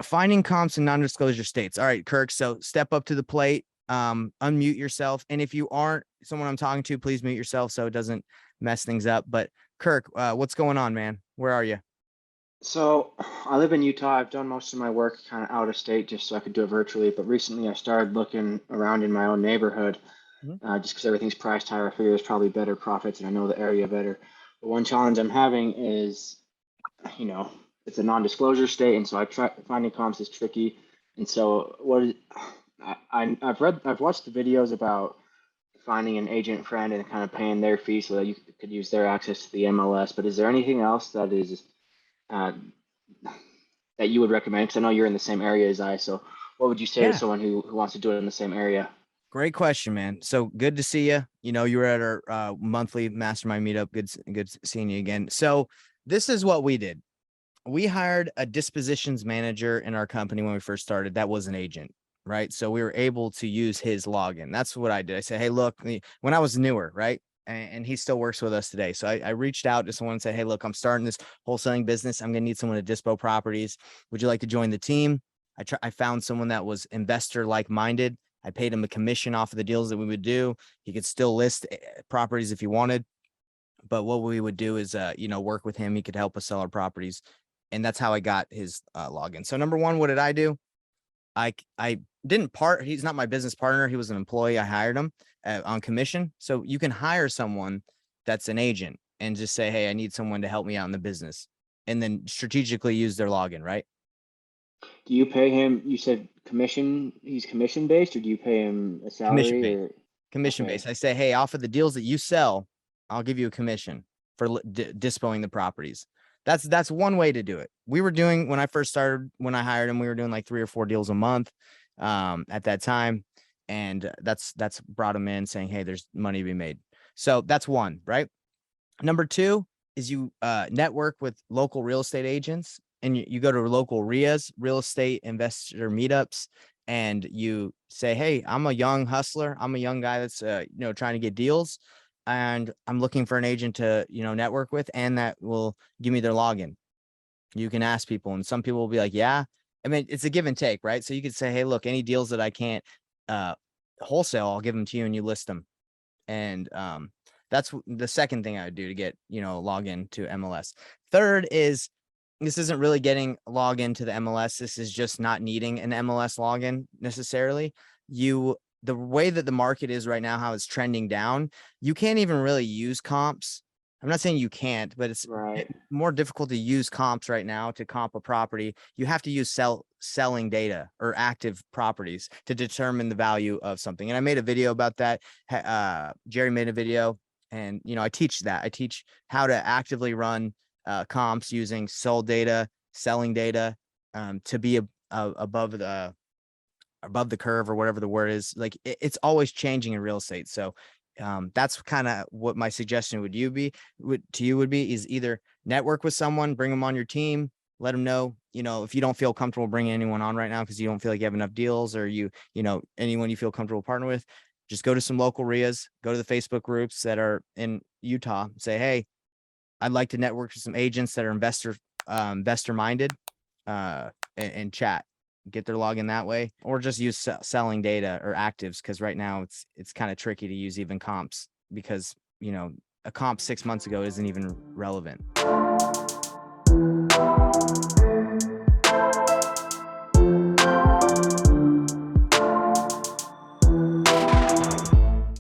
Finding comps in non-disclosure states. All right, Kirk. So step up to the plate, unmute yourself. And if you aren't someone I'm talking to, please mute yourself so it doesn't mess things up. But Kirk, what's going on, man? Where are you? So I live in Utah. I've done most of my work kind of out of state just so I could do it virtually. But recently I started looking around in my own neighborhood Mhm. just because everything's priced higher. I figure there's probably better profits and I know the area better. But one challenge I'm having is, you know, it's a non-disclosure state, and so I try finding comps is tricky. And so what is, I've watched the videos about finding an agent friend and kind of paying their fee so that you could use their access to the MLS. But is there anything else that is uh, that you would recommend? Because I know you're in the same area as I. So, what would you say to Yeah. someone who wants to do it in the same area? Great question, man. So good to see you. You were at our monthly mastermind meetup. Good seeing you again. So this is what we did. We hired a dispositions manager in our company when we first started. That was an agent, right? So we were able to use his login. That's what I did. I said, hey, look, when I was newer, right? And he still works with us today. So I reached out to someone and said, hey, look, I'm starting this wholesaling business. I'm going to need someone to dispo properties. Would you like to join the team? I found someone that was investor like minded. I paid him a commission off of the deals that we would do. He could still list properties if he wanted. But what we would do is, work with him. He could help us sell our properties. And that's how I got his login. So number one, what did I do? I didn't he's not my business partner. He was an employee. I hired him on commission. So you can hire someone that's an agent and just say, hey, I need someone to help me out in the business. And then strategically use their login, right? Do you pay him? You said commission. He's commission based, or do you pay him a Commission salary? based. Or Commission okay, based. I say, hey, off of the deals that you sell, I'll give you a commission for dispoing the properties. That's one way to do it. We were doing when I first started, when I hired him, we were doing like 3 or 4 deals a month at that time. And that's brought him in saying, hey, there's money to be made. So that's one, right? Number two is you network with local real estate agents and you go to local RIAs, real estate investor meetups, and you say, hey, I'm a young hustler. I'm a young guy that's, trying to get deals. And I'm looking for an agent to, network with, and that will give me their login. You can ask people, and some people will be like, yeah. I mean, it's a give and take, right? So you could say, hey, look, any deals that I can't uh, wholesale, I'll give them to you and you list them. And that's the second thing I would do to get, login to MLS. Third is this isn't really getting login to the MLS. This is just not needing an MLS login necessarily. The way that the market is right now, how it's trending down, you can't even really use comps. I'm not saying you can't, but it's right. more difficult to use comps right now to comp a property. You have to use selling data or active properties to determine the value of something. And I made a video about that. Jerry made a video, and I teach that. I teach how to actively run comps using sold data, selling data, to be above the curve or whatever the word is. Like it's always changing in real estate. So that's kind of what my suggestion would be is either network with someone, bring them on your team, let them know, if you don't feel comfortable bringing anyone on right now because you don't feel like you have enough deals, or anyone you feel comfortable partner with, just go to some local RIAs, go to the Facebook groups that are in Utah, say, hey, I'd like to network with some agents that are investor minded, and chat, get their login that way, or just use selling data or actives. Cause right now it's kind of tricky to use even comps because, a comp 6 months ago isn't even relevant.